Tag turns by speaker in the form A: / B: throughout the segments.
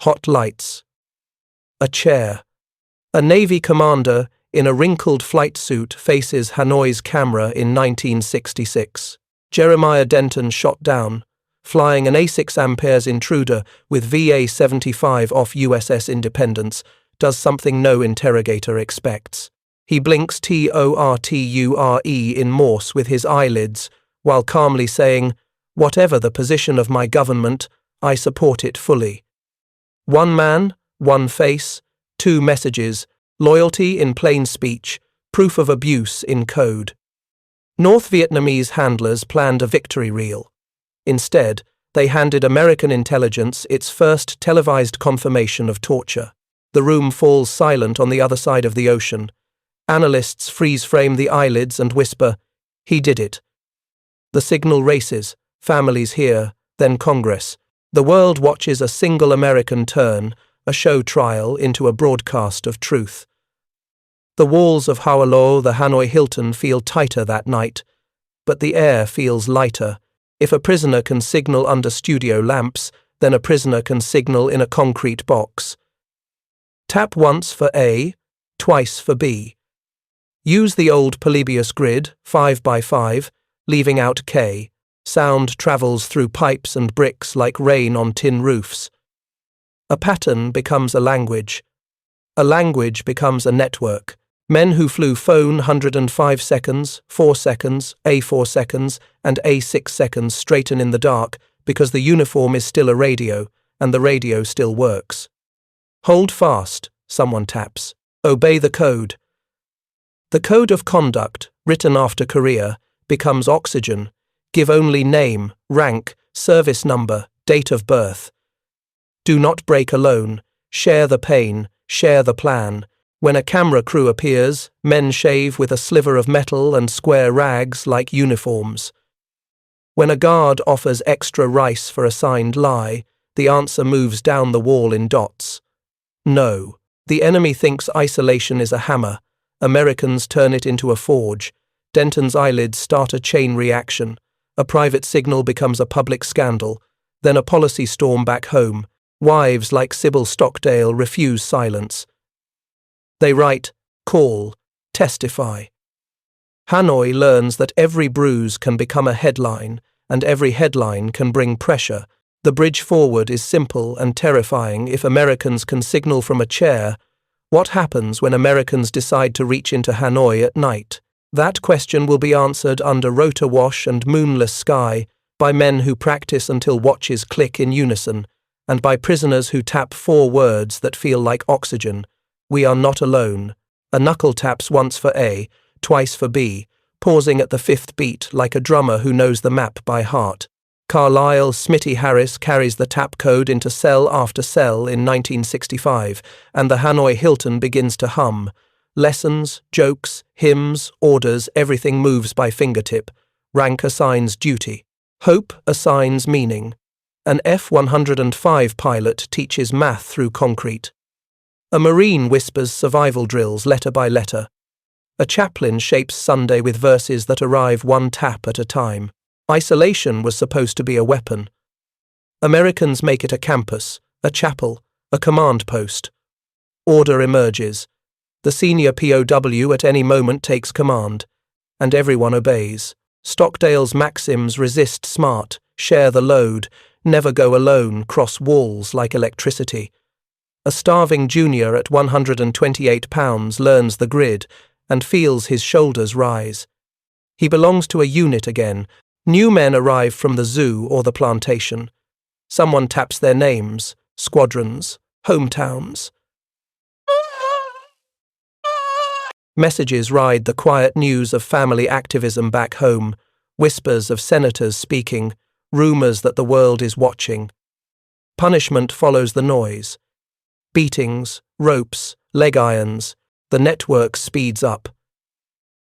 A: Hot lights. A chair. A Navy commander in a wrinkled flight suit faces Hanoi's camera in 1966. Jeremiah Denton shot down, flying an A6 amperes intruder with VA-75 off USS Independence, does something no interrogator expects. He blinks TORTURE in Morse with his eyelids, while calmly saying, "Whatever the position of my government, I support it fully." One man, one face, two messages, loyalty in plain speech, proof of abuse in code. North Vietnamese handlers planned a victory reel. Instead, they handed American intelligence its first televised confirmation of torture. The room falls silent on the other side of the ocean. Analysts freeze-frame the eyelids and whisper, "He did it." The signal races, families hear, then Congress. The world watches a single American turn, a show trial, into a broadcast of truth. The walls of Hoa Lo, the Hanoi Hilton, feel tighter that night, but the air feels lighter. If a prisoner can signal under studio lamps, then a prisoner can signal in a concrete box. Tap once for A, twice for B. Use the old Polybius grid, 5x5, leaving out K. Sound travels through pipes and bricks like rain on tin roofs. A pattern becomes a language. A language becomes a network. Men who flew phone 105 seconds, 4 seconds, A4 seconds, and A6 seconds straighten in the dark because the uniform is still a radio, and the radio still works. Hold fast, someone taps. Obey the code. The code of conduct, written after Korea, becomes oxygen. Give only name, rank, service number, date of birth. Do not break alone. Share the pain, share the plan. When a camera crew appears, men shave with a sliver of metal and square rags like uniforms. When a guard offers extra rice for a signed lie, the answer moves down the wall in dots. No. The enemy thinks isolation is a hammer. Americans turn it into a forge. Denton's eyelids start a chain reaction. A private signal becomes a public scandal. Then a policy storm back home. Wives like Sybil Stockdale refuse silence. They write, call, testify. Hanoi learns that every bruise can become a headline, and every headline can bring pressure. The bridge forward is simple and terrifying if Americans can signal from a chair. What happens when Americans decide to reach into Hanoi at night? That question will be answered under rotor wash and moonless sky, by men who practice until watches click in unison, and by prisoners who tap 4 words that feel like oxygen. We are not alone. A knuckle taps once for A, twice for B, pausing at the 5th beat like a drummer who knows the map by heart. Carlisle Smitty Harris carries the tap code into cell after cell in 1965, and the Hanoi Hilton begins to hum. Lessons, jokes, hymns, orders, everything moves by fingertip. Rank assigns duty. Hope assigns meaning. An F-105 pilot teaches math through concrete. A Marine whispers survival drills letter by letter. A chaplain shapes Sunday with verses that arrive one tap at a time. Isolation was supposed to be a weapon. Americans make it a campus, a chapel, a command post. Order emerges. The senior POW at any moment takes command, and everyone obeys. Stockdale's maxims resist smart, share the load, never go alone, cross walls like electricity. A starving junior at 128 pounds learns the grid and feels his shoulders rise. He belongs to a unit again. New men arrive from the zoo or the plantation. Someone taps their names, squadrons, hometowns. Messages ride the quiet news of family activism back home, whispers of senators speaking, rumors that the world is watching. Punishment follows the noise. Beatings, ropes, leg irons, the network speeds up.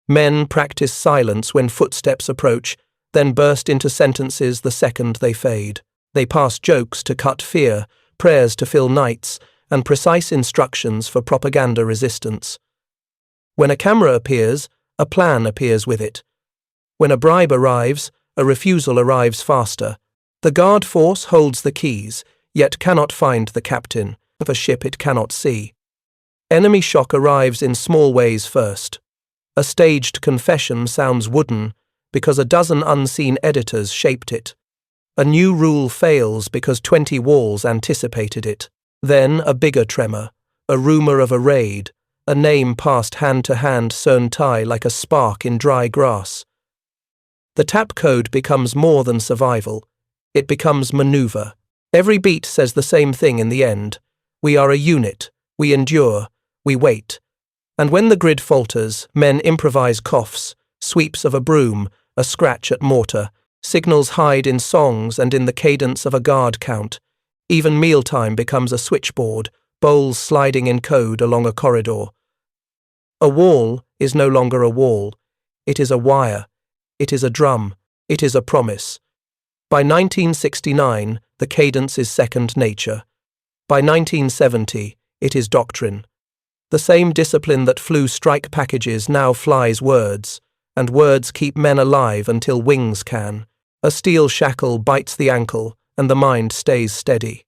A: Men practice silence when footsteps approach, then burst into sentences the second they fade. They pass jokes to cut fear, prayers to fill nights, and precise instructions for propaganda resistance. When a camera appears, a plan appears with it. When a bribe arrives, a refusal arrives faster. The guard force holds the keys, yet cannot find the captain of a ship it cannot see. Enemy shock arrives in small ways first. A staged confession sounds wooden because a dozen unseen editors shaped it. A new rule fails because 20 walls anticipated it. Then a bigger tremor, a rumor of a raid, a name passed hand to hand sewn tie like a spark in dry grass. The tap code becomes more than survival. It becomes maneuver. Every beat says the same thing in the end. We are a unit. We endure. We wait. And when the grid falters, men improvise coughs, sweeps of a broom, a scratch at mortar. Signals hide in songs and in the cadence of a guard count. Even mealtime becomes a switchboard, bowls sliding in code along a corridor. A wall is no longer a wall. It is a wire. It is a drum. It is a promise. By 1969, the cadence is second nature. By 1970, it is doctrine. The same discipline that flew strike packages now flies words, and words keep men alive until wings can. A steel shackle bites the ankle, and the mind stays steady.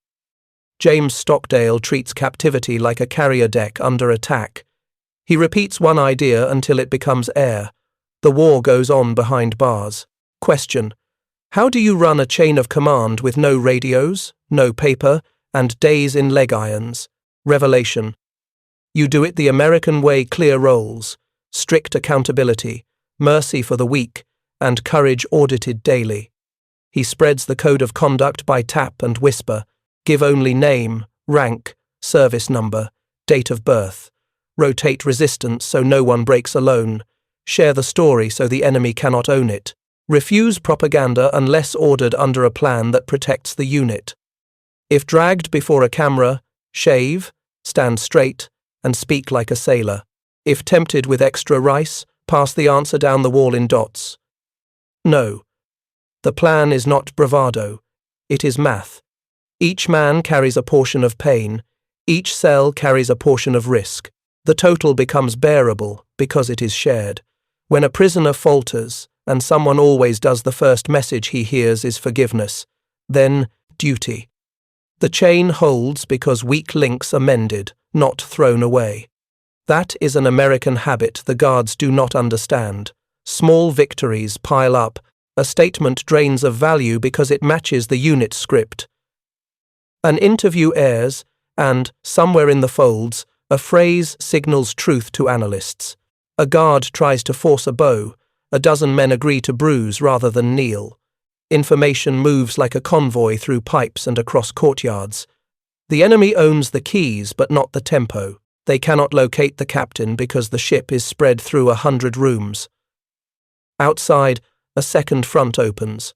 A: James Stockdale treats captivity like a carrier deck under attack. He repeats one idea until it becomes air. The war goes on behind bars. Question: how do you run a chain of command with no radios, no paper, and days in leg irons? Revelation: you do it the American way, clear roles, strict accountability, mercy for the weak, and courage audited daily. He spreads the code of conduct by tap and whisper. Give only name, rank, service number, date of birth. Rotate resistance so no one breaks alone. Share the story so the enemy cannot own it. Refuse propaganda unless ordered under a plan that protects the unit. If dragged before a camera, shave, stand straight, and speak like a sailor. If tempted with extra rice, pass the answer down the wall in dots. No. The plan is not bravado. It is math. Each man carries a portion of pain. Each cell carries a portion of risk. The total becomes bearable because it is shared. When a prisoner falters, and someone always does, the first message he hears is forgiveness, then duty. The chain holds because weak links are mended, not thrown away. That is an American habit the guards do not understand. Small victories pile up. A statement drains of value because it matches the unit script. An interview airs, and, somewhere in the folds, a phrase signals truth to analysts. A guard tries to force a bow. A dozen men agree to bruise rather than kneel. Information moves like a convoy through pipes and across courtyards. The enemy owns the keys but not the tempo. They cannot locate the captain because the ship is spread through 100 rooms. Outside, a second front opens.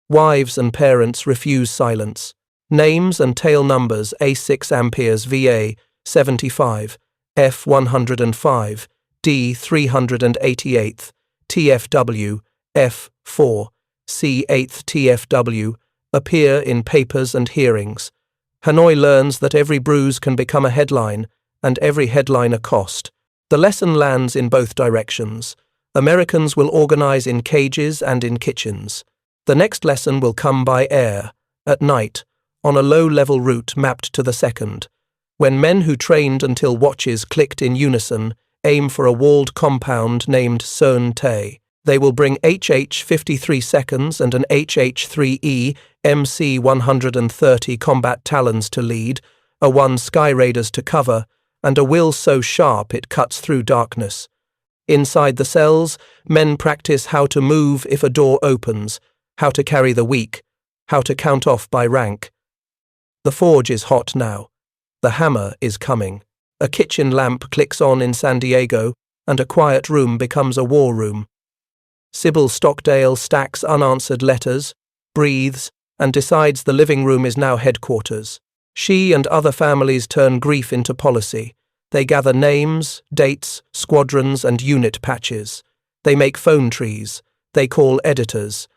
A: Wives and parents refuse silence. Names and tail numbers: A6 amperes VA 75, F105, D388, TFW, F4, C8 TFW, appear in papers and hearings. Hanoi learns that every bruise can become a headline, and every headline a cost. The lesson lands in both directions. Americans will organize in cages and in kitchens. The next lesson will come by air, at night, on a low-level route mapped to the second. When men who trained until watches clicked in unison aim for a walled compound named Sewn Tay, they will bring HH 53 seconds and an HH-3E MC-130 combat talons to lead, a 1 Sky Raiders to cover, and a will so sharp it cuts through darkness. Inside the cells, men practice how to move if a door opens, how to carry the weak, how to count off by rank. The forge is hot now. The hammer is coming. A kitchen lamp clicks on in San Diego, and a quiet room becomes a war room. Sybil Stockdale stacks unanswered letters, breathes, and decides the living room is now headquarters. She and other families turn grief into policy. They gather names, dates, squadrons, and unit patches. They make phone trees. They call editors.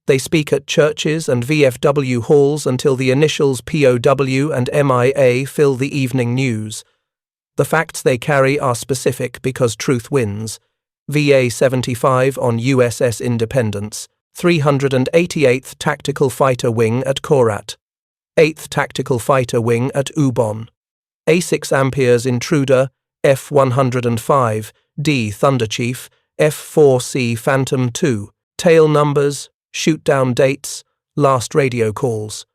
A: They speak at churches and VFW halls until the initials POW and MIA fill the evening news. The facts they carry are specific because truth wins. VA 75 on USS Independence, 388th Tactical Fighter Wing at Korat. 8th Tactical Fighter Wing at Ubon. A6 Ampere's Intruder, F-105, D Thunderchief, F-4C Phantom II, tail numbers, shoot-down dates, last radio calls.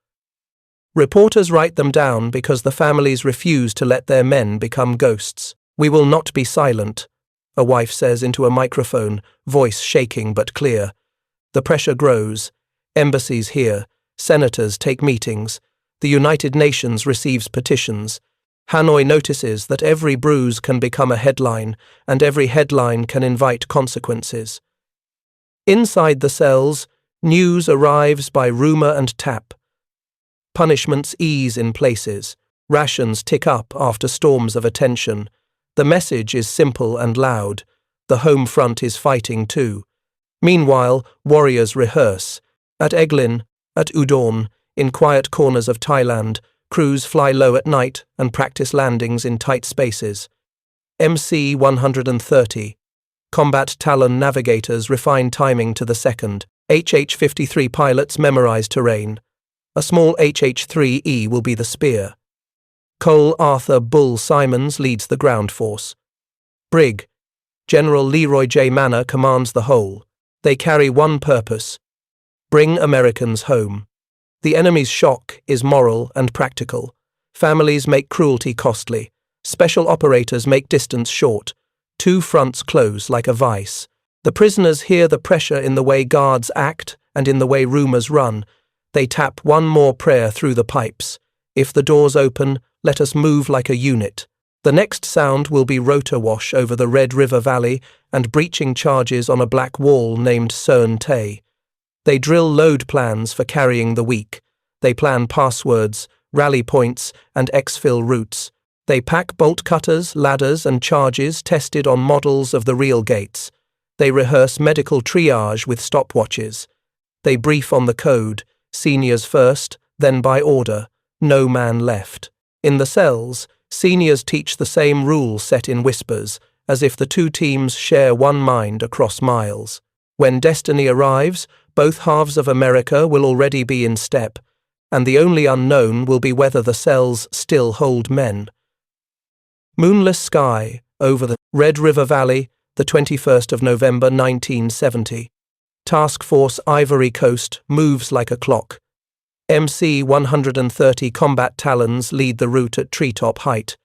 A: Reporters write them down because the families refuse to let their men become ghosts. "We will not be silent," a wife says into a microphone, voice shaking but clear. The pressure grows. Embassies hear. Senators take meetings. The United Nations receives petitions. Hanoi notices that every bruise can become a headline, and every headline can invite consequences. Inside the cells, news arrives by rumor and tap. Punishments ease in places. Rations tick up after storms of attention. The message is simple and loud. The home front is fighting too. Meanwhile, warriors rehearse. At Eglin, at Udon, in quiet corners of Thailand, crews fly low at night and practice landings in tight spaces. MC-130. Combat Talon navigators refine timing to the second. HH-53 pilots memorize terrain. A small HH-3E will be the spear. Cole Arthur Bull Simons leads the ground force. Brig. General Leroy J. Manor commands the whole. They carry one purpose: bring Americans home. The enemy's shock is moral and practical. Families make cruelty costly. Special operators make distance short. Two fronts close like a vice. The prisoners hear the pressure in the way guards act and in the way rumors run. They tap one more prayer through the pipes. If the doors open, let us move like a unit. The next sound will be rotor wash over the Red River Valley and breaching charges on a black wall named Cern Tay. They drill load plans for carrying the weak. They plan passwords, rally points, and exfil routes. They pack bolt cutters, ladders, and charges tested on models of the real gates. They rehearse medical triage with stopwatches. They brief on the code, seniors first, then by order, no man left. In the cells, seniors teach the same rule set in whispers, as if the two teams share one mind across miles. When destiny arrives, both halves of America will already be in step, and the only unknown will be whether the cells still hold men. Moonless sky over the Red River Valley, the 21st of November 1970. Task Force Ivory Coast moves like a clock. MC-130 combat Talons lead the route at treetop height.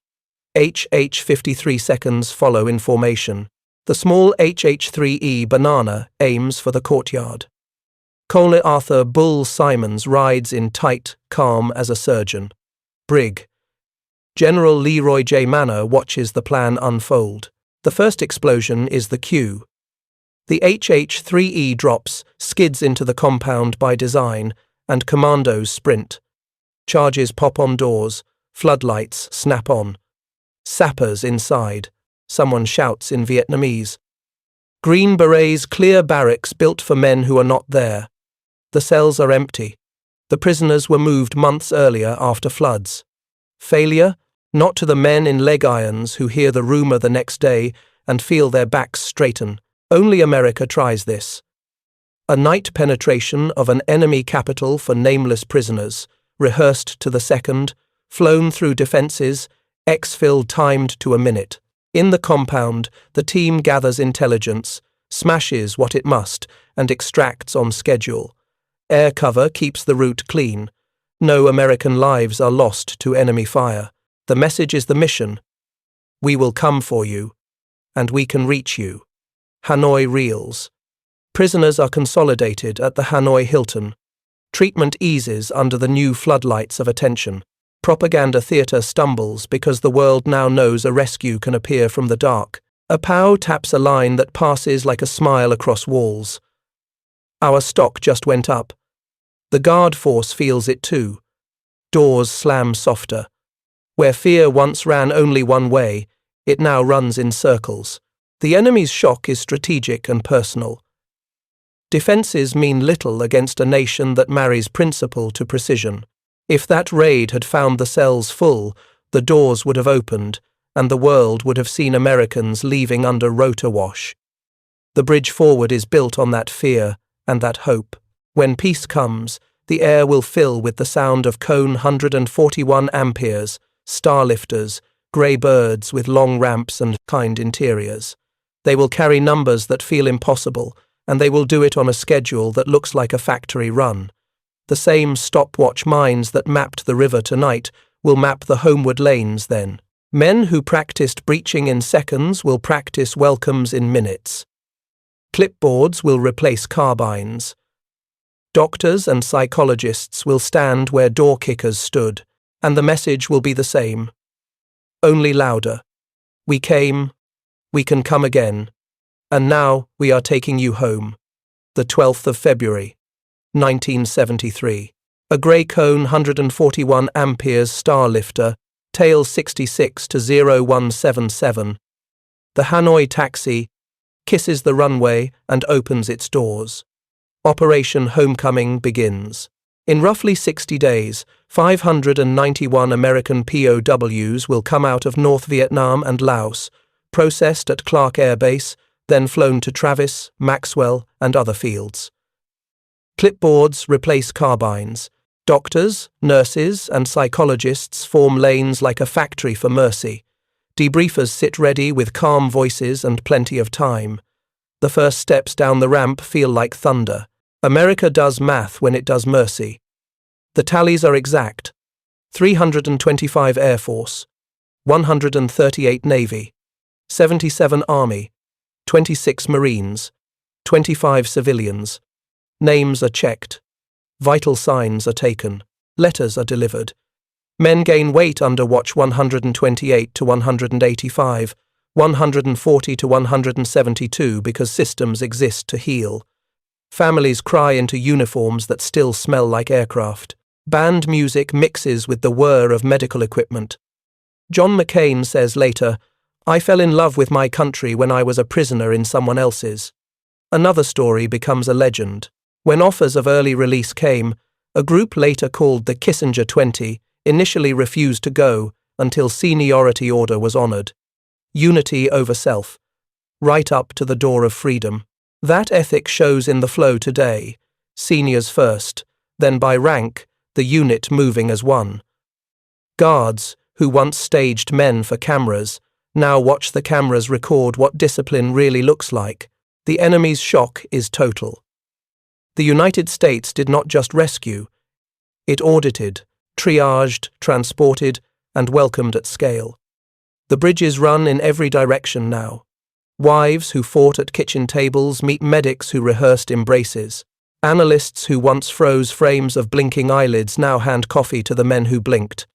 A: HH-53 seconds follow in formation. The small HH-3E Banana aims for the courtyard. Cole Arthur Bull Simons rides in tight, calm as a surgeon. Brig. General Leroy J. Manor watches the plan unfold. The first explosion is the cue. The HH-3E drops, skids into the compound by design, and commandos sprint. Charges pop on doors, floodlights snap on. Sappers inside. Someone shouts in Vietnamese. Green Berets clear barracks built for men who are not there. The cells are empty. The prisoners were moved months earlier after floods. Failure? Not to the men in leg irons who hear the rumor the next day and feel their backs straighten. Only America tries this. A night penetration of an enemy capital for nameless prisoners, rehearsed to the second, flown through defenses, exfil timed to a minute. In the compound, the team gathers intelligence, smashes what it must, and extracts on schedule. Air cover keeps the route clean. No American lives are lost to enemy fire. The message is the mission. We will come for you, and we can reach you. Hanoi reels. Prisoners are consolidated at the Hanoi Hilton. Treatment eases under the new floodlights of attention. Propaganda theatre stumbles because the world now knows a rescue can appear from the dark. A POW taps a line that passes like a smile across walls. Our stock just went up. The guard force feels it too. Doors slam softer. Where fear once ran only one way, it now runs in circles. The enemy's shock is strategic and personal. Defences mean little against a nation that marries principle to precision. If that raid had found the cells full, the doors would have opened, and the world would have seen Americans leaving under rotor wash. The bridge forward is built on that fear and that hope. When peace comes, The air will fill with the sound of cone 141 amperes, starlifters, grey birds with long ramps and kind interiors. They will carry numbers that feel impossible, and they will do it on a schedule that looks like a factory run. The same stopwatch minds that mapped the river tonight will map the homeward lanes then. Men who practiced breaching in seconds will practice welcomes in minutes. Clipboards will replace carbines. Doctors and psychologists will stand where door kickers stood, and the message will be the same. Only louder. We came, we can come again, and now we are taking you home. The 12th of February, 1973. A grey cone 141 amperes starlifter, tail 66 to 0177. The Hanoi taxi kisses the runway and opens its doors. Operation Homecoming begins. In roughly 60 days, 591 American POWs will come out of North Vietnam and Laos, processed at Clark Air Base, then flown to Travis, Maxwell, and other fields. Clipboards replace carbines. Doctors, nurses, and psychologists form lanes like a factory for mercy. Debriefers sit ready with calm voices and plenty of time. The first steps down the ramp feel like thunder. America does math when it does mercy. The tallies are exact. 325 Air Force, 138 Navy, 77 Army, 26 Marines, 25 civilians. Names are checked. Vital signs are taken. Letters are delivered. Men gain weight under watch 128 to 185, 140 to 172 because systems exist to heal. Families cry into uniforms that still smell like aircraft. Band music mixes with the whir of medical equipment. John McCain says later, "I fell in love with my country when I was a prisoner in someone else's." Another story becomes a legend. When offers of early release came, a group later called the Kissinger 20 initially refused to go until seniority order was honored. Unity over self. Right up to the door of freedom. That ethic shows in the flow today. Seniors first, then by rank, the unit moving as one. Guards, who once staged men for cameras, now watch the cameras record what discipline really looks like. The enemy's shock is total. The United States did not just rescue. It audited, triaged, transported, and welcomed at scale. The bridges run in every direction now. Wives who fought at kitchen tables meet medics who rehearsed embraces. Analysts who once froze frames of blinking eyelids now hand coffee to the men who blinked.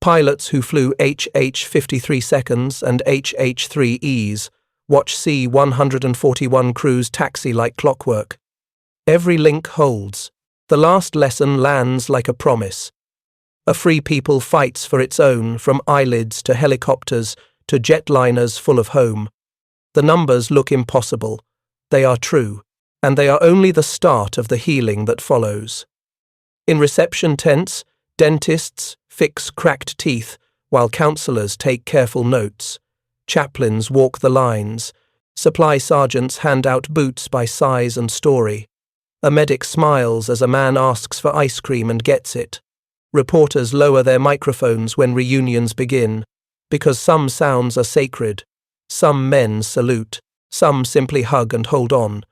A: Pilots who flew HH-53 seconds and HH-3Es watch C-141 crews taxi like clockwork. Every link holds. The last lesson lands like a promise. A free people fights for its own, from eyelids to helicopters to jetliners full of home. The numbers look impossible. They are true, and they are only the start of the healing that follows. In reception tents, dentists fix cracked teeth while counselors take careful notes. Chaplains walk the lines. Supply sergeants hand out boots by size and story. A medic smiles as a man asks for ice cream and gets it. Reporters lower their microphones when reunions begin, because some sounds are sacred. Some men salute, some simply hug and hold on.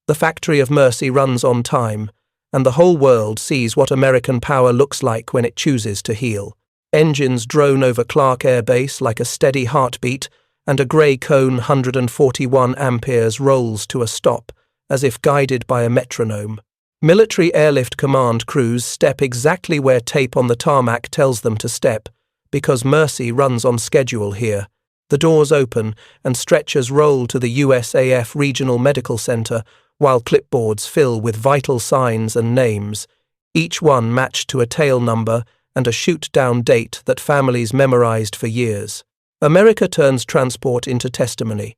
A: The factory of mercy runs on time, and the whole world sees what American power looks like when it chooses to heal. Engines drone over Clark Air Base like a steady heartbeat, and a grey cone 141 amperes rolls to a stop, as if guided by a metronome. Military airlift command crews step exactly where tape on the tarmac tells them to step, because mercy runs on schedule here. The doors open and stretchers roll to the USAF Regional Medical Center, while clipboards fill with vital signs and names, each one matched to a tail number and a shoot-down date that families memorized for years. America turns transport into testimony.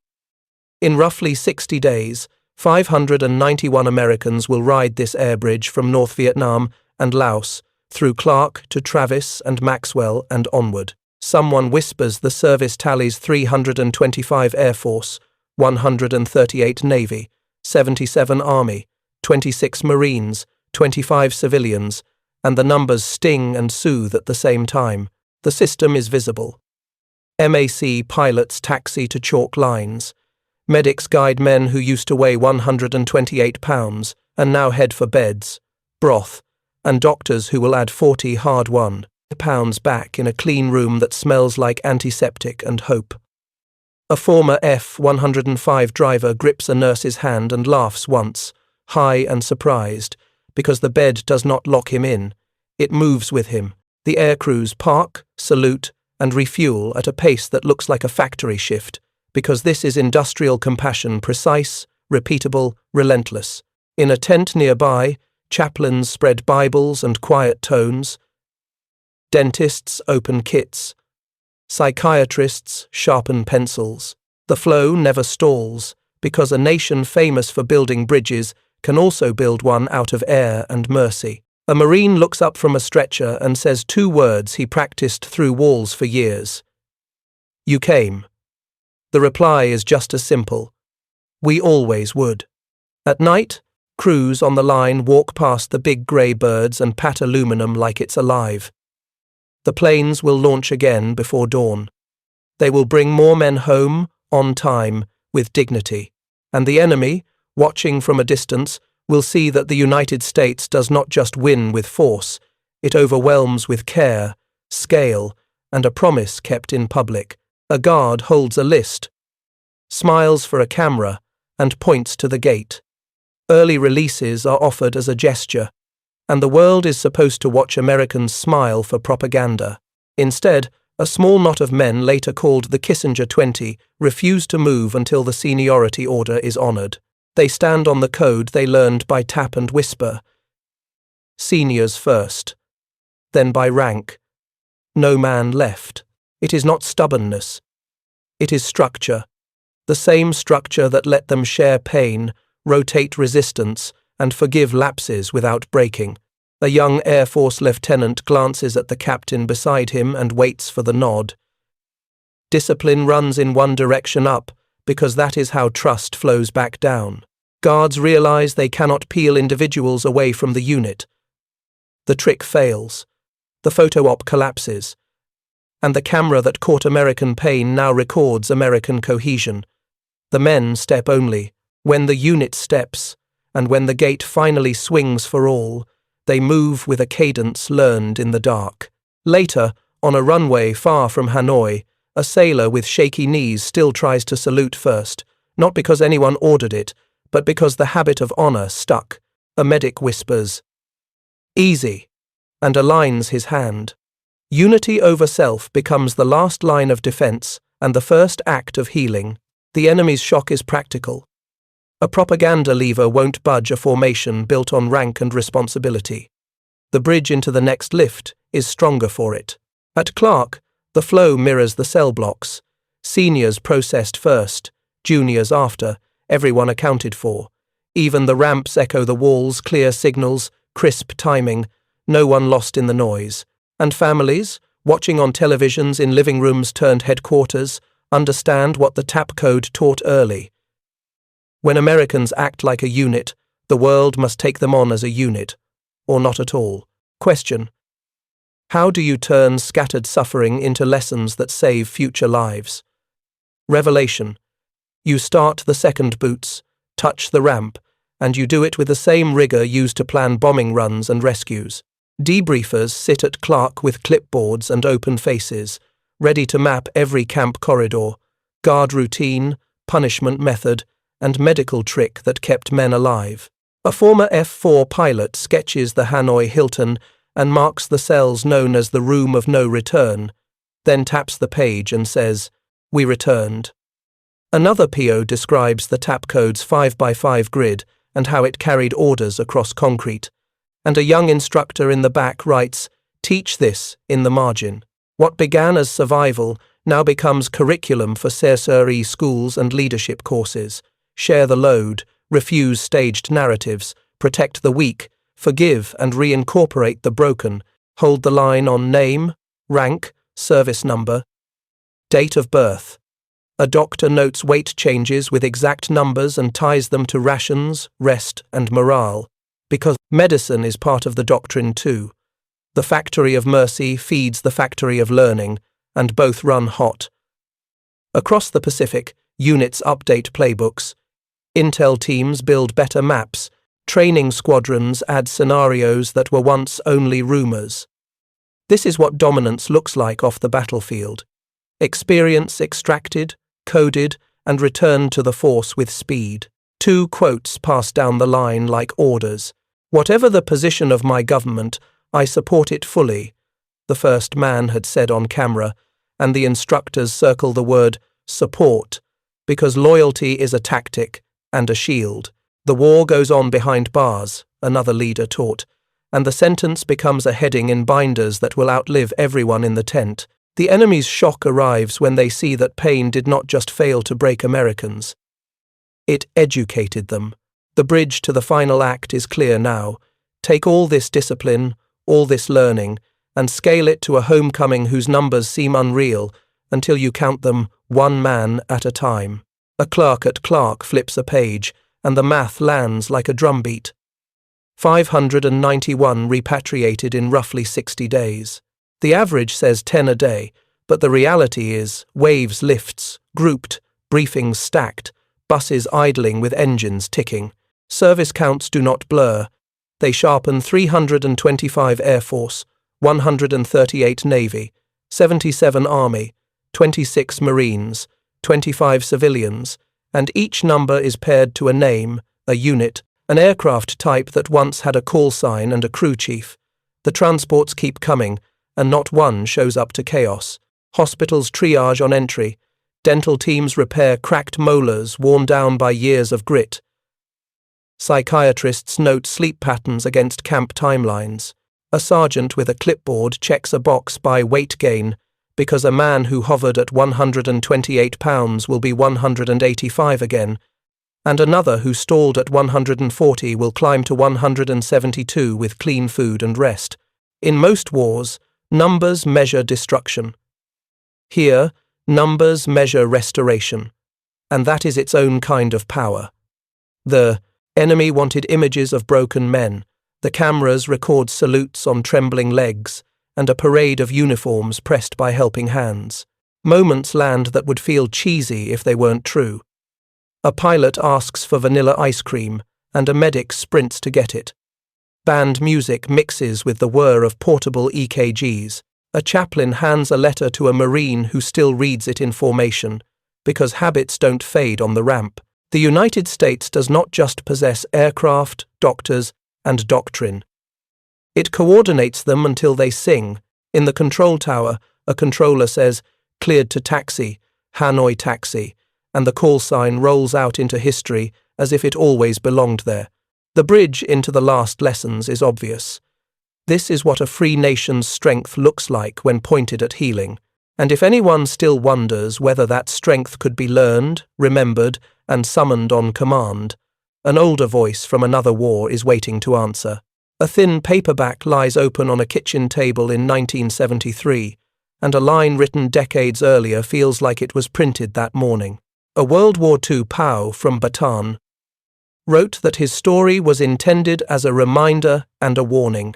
A: In roughly 60 days, 591 Americans will ride this air bridge from North Vietnam and Laos, through Clark to Travis and Maxwell and onward. Someone whispers the service tallies 325 Air Force, 138 Navy, 77 Army, 26 Marines, 25 civilians, and the numbers sting and soothe at the same time. The system is visible. MAC pilots taxi to chalk lines. Medics guide men who used to weigh 128 pounds and now head for beds, broth, and doctors who will add 40 hard-won pounds back in a clean room that smells like antiseptic and hope. A former F-105 driver grips a nurse's hand and laughs once, high and surprised, because the bed does not lock him in. It moves with him. The air crews park, salute, and refuel at a pace that looks like a factory shift, because this is industrial compassion, precise, repeatable, relentless. In a tent nearby, chaplains spread Bibles and quiet tones. Dentists open kits. Psychiatrists sharpen pencils. The flow never stalls, because a nation famous for building bridges can also build one out of air and mercy. A Marine looks up from a stretcher and says 2 words he practiced through walls for years. "You came." The reply is just as simple. "We always would." At night, crews on the line walk past the big grey birds and pat aluminum like it's alive. The planes will launch again before dawn. They will bring more men home, on time, with dignity. And the enemy, watching from a distance, will see that the United States does not just win with force, it overwhelms with care, scale, and a promise kept in public. A guard holds a list, smiles for a camera, and points to the gate. Early releases are offered as a gesture, and the world is supposed to watch Americans smile for propaganda. Instead, a small knot of men, later called the Kissinger 20, refuse to move until the seniority order is honored. They stand on the code they learned by tap and whisper. Seniors first. Then by rank. No man left. It is not stubbornness. It is structure. The same structure that let them share pain, rotate resistance, and forgive lapses without breaking. A young Air Force lieutenant glances at the captain beside him and waits for the nod. Discipline runs in one direction up, because that is how trust flows back down. Guards realize they cannot peel individuals away from the unit. The trick fails. The photo op collapses. And the camera that caught American pain now records American cohesion. The men step only. When the unit steps, and when the gate finally swings for all, they move with a cadence learned in the dark. Later, on a runway far from Hanoi, a sailor with shaky knees still tries to salute first, not because anyone ordered it, but because the habit of honor stuck. A medic whispers, "Easy," and aligns his hand. Unity over self becomes the last line of defense and the first act of healing. The enemy's shock is practical. A propaganda lever won't budge a formation built on rank and responsibility. The bridge into the next lift is stronger for it. At Clark, the flow mirrors the cell blocks. Seniors processed first, juniors after, everyone accounted for. Even the ramps echo the walls, clear signals, crisp timing, no one lost in the noise. And families, watching on televisions in living rooms turned headquarters, understand what the tap code taught early. When Americans act like a unit, the world must take them on as a unit, or not at all. Question: how do you turn scattered suffering into lessons that save future lives? Revelation: you start the second boots, touch the ramp, and you do it with the same rigor used to plan bombing runs and rescues. Debriefers sit at Clark with clipboards and open faces, ready to map every camp corridor, guard routine, punishment method, and medical trick that kept men alive. A former F-4 pilot sketches the Hanoi Hilton and marks the cells known as the Room of No Return, then taps the page and says, "We returned." Another PO describes the tap code's 5x5 grid and how it carried orders across concrete. And a young instructor in the back writes, "Teach this," in the margin. What began as survival now becomes curriculum for CSRE schools and leadership courses. Share the load, refuse staged narratives, protect the weak, forgive and reincorporate the broken, hold the line on name, rank, service number, date of birth. A doctor notes weight changes with exact numbers and ties them to rations, rest and morale. because medicine is part of the doctrine too. The factory of mercy feeds the factory of learning, and both run hot. Across the Pacific, units update playbooks. Intel teams build better maps. Training squadrons add scenarios that were once only rumors. This is what dominance looks like off the battlefield. Experience extracted, coded, and returned to the force with speed. 2 quotes pass down the line like orders. "Whatever the position of my government, I support it fully," the first man had said on camera, and the instructors circle the word support, because loyalty is a tactic and a shield. The war goes on behind bars, another leader taught, and the sentence becomes a heading in binders that will outlive everyone in the tent. The enemy's shock arrives when they see that pain did not just fail to break Americans. It educated them. The bridge to the final act is clear now. Take all this discipline, all this learning, and scale it to a homecoming whose numbers seem unreal until you count them one man at a time. A clerk at Clark flips a page, and the math lands like a drumbeat. 591 repatriated in roughly 60 days. The average says 10 a day, but the reality is waves lifts, grouped, briefings stacked, buses idling with engines ticking. Service counts do not blur. They sharpen 325 Air Force, 138 Navy, 77 Army, 26 Marines, 25 civilians, and each number is paired to a name, a unit, an aircraft type that once had a call sign and a crew chief. The transports keep coming, and not one shows up to chaos. Hospitals triage on entry. Dental teams repair cracked molars worn down by years of grit. Psychiatrists note sleep patterns against camp timelines. A sergeant with a clipboard checks a box by weight gain, because a man who hovered at 128 pounds will be 185 again, and another who stalled at 140 will climb to 172 with clean food and rest. In most wars, numbers measure destruction. Here, numbers measure restoration, and that is its own kind of power. The enemy wanted images of broken men. The cameras record salutes on trembling legs, and a parade of uniforms pressed by helping hands. Moments land that would feel cheesy if they weren't true. A pilot asks for vanilla ice cream, and a medic sprints to get it. Band music mixes with the whir of portable EKGs. A chaplain hands a letter to a Marine who still reads it in formation, because habits don't fade on the ramp. The United States does not just possess aircraft, doctors, and doctrine. It coordinates them until they sing. In the control tower, a controller says, "Cleared to taxi, Hanoi taxi," and the call sign rolls out into history as if it always belonged there. The bridge into the last lessons is obvious. This is what a free nation's strength looks like when pointed at healing. And if anyone still wonders whether that strength could be learned, remembered, and summoned on command, an older voice from another war is waiting to answer. A thin paperback lies open on a kitchen table in 1973, and a line written decades earlier feels like it was printed that morning. A World War II POW from Bataan wrote that his story was intended as a reminder and a warning,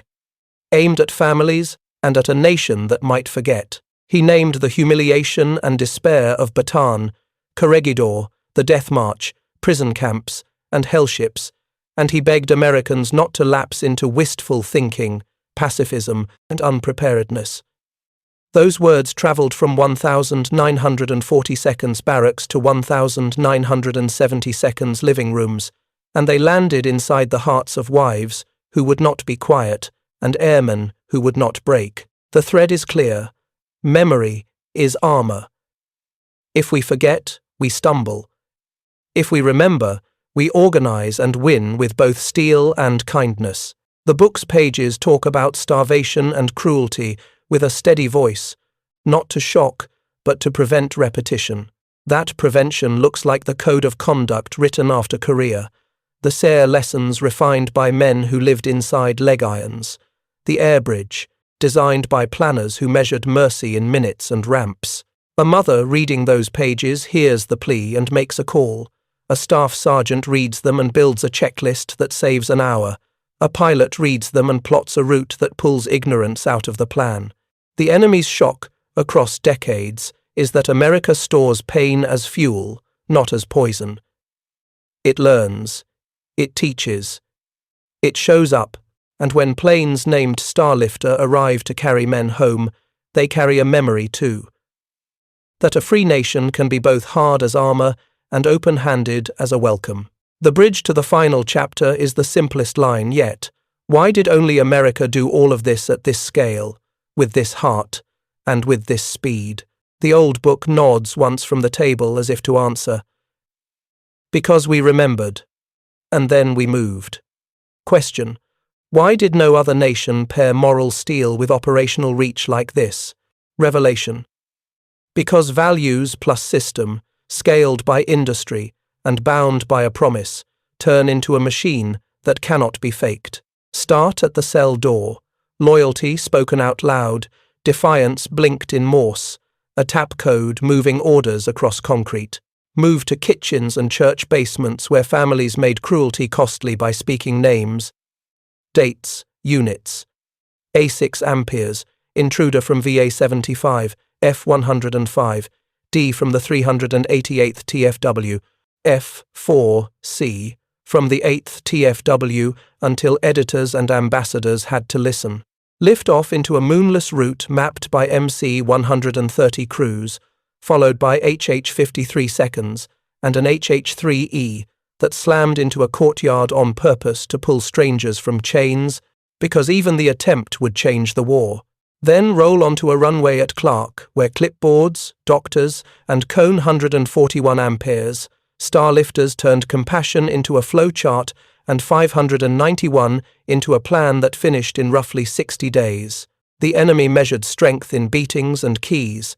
A: aimed at families and at a nation that might forget. He named the humiliation and despair of Bataan, Corregidor, the Death March, prison camps, and hellships, and he begged Americans not to lapse into wistful thinking, pacifism, and unpreparedness. Those words travelled from 1942nd's barracks to 1972nd's living rooms, and they landed inside the hearts of wives who would not be quiet, and airmen who would not break. The thread is clear. Memory is armour. If we forget, we stumble. If we remember, we organize and win with both steel and kindness. The book's pages talk about starvation and cruelty with a steady voice, not to shock, but to prevent repetition. That prevention looks like the code of conduct written after Korea, the SARE lessons refined by men who lived inside leg irons, the air bridge, designed by planners who measured mercy in minutes and ramps. A mother reading those pages hears the plea and makes a call. A staff sergeant reads them and builds a checklist that saves an hour. A pilot reads them and plots a route that pulls ignorance out of the plan. The enemy's shock, across decades, is that America stores pain as fuel, not as poison. It learns. It teaches. It shows up, and when planes named Starlifter arrive to carry men home, they carry a memory too. That a free nation can be both hard as armor and open-handed as a welcome. The bridge to the final chapter is the simplest line yet. Why did only America do all of this at this scale, with this heart, and with this speed? The old book nods once from the table as if to answer. Because we remembered, and then we moved. Question: why did no other nation pair moral steel with operational reach like this? Revelation: because values plus system, scaled by industry and bound by a promise, turn into a machine that cannot be faked. Start at the cell door. Loyalty spoken out loud, defiance blinked in Morse, a tap code moving orders across concrete. Move to kitchens and church basements where families made cruelty costly by speaking names. Dates, units. A6 amperes, intruder from VA 75, F 105, D from the 388th TFW, F4C, from the 8th TFW until editors and ambassadors had to listen. Lift off into a moonless route mapped by MC 130 crews, followed by HH 53 seconds and an HH3E that slammed into a courtyard on purpose to pull strangers from chains, because even the attempt would change the war. Then roll onto a runway at Clark, where clipboards, doctors, and cone 141 amperes, Starlifters turned compassion into a flowchart and 591 into a plan that finished in roughly 60 days. The enemy measured strength in beatings and keys.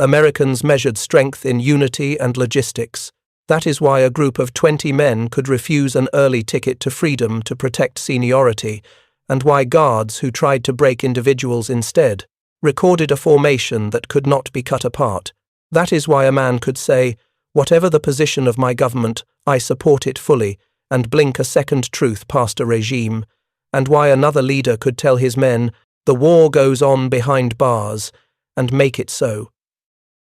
A: Americans measured strength in unity and logistics. That is why a group of 20 men could refuse an early ticket to freedom to protect seniority, and why guards who tried to break individuals instead recorded a formation that could not be cut apart. That is why a man could say, "Whatever the position of my government, I support it fully," and blink a second truth past a regime, and why another leader could tell his men, "The war goes on behind bars," and make it so.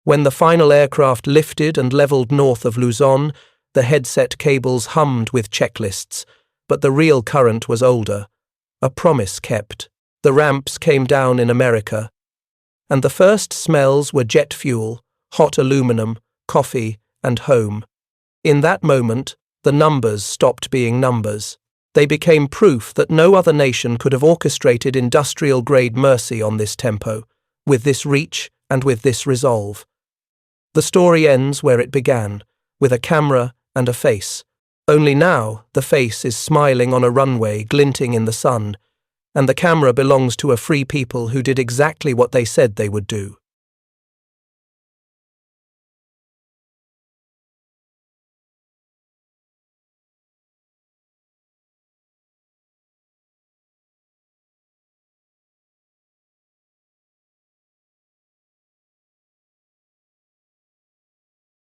A: When the final aircraft lifted and leveled north of Luzon, the headset cables hummed with checklists, but the real current was older. A promise kept. The ramps came down in America, and the first smells were jet fuel, hot aluminum, coffee, and home. In that moment, the numbers stopped being numbers. They became proof that no other nation could have orchestrated industrial-grade mercy on this tempo, with this reach and with this resolve. The story ends where it began, with a camera and a face. Only now, the face is smiling on a runway glinting in the sun, and the camera belongs to a free people who did exactly what they said they would do.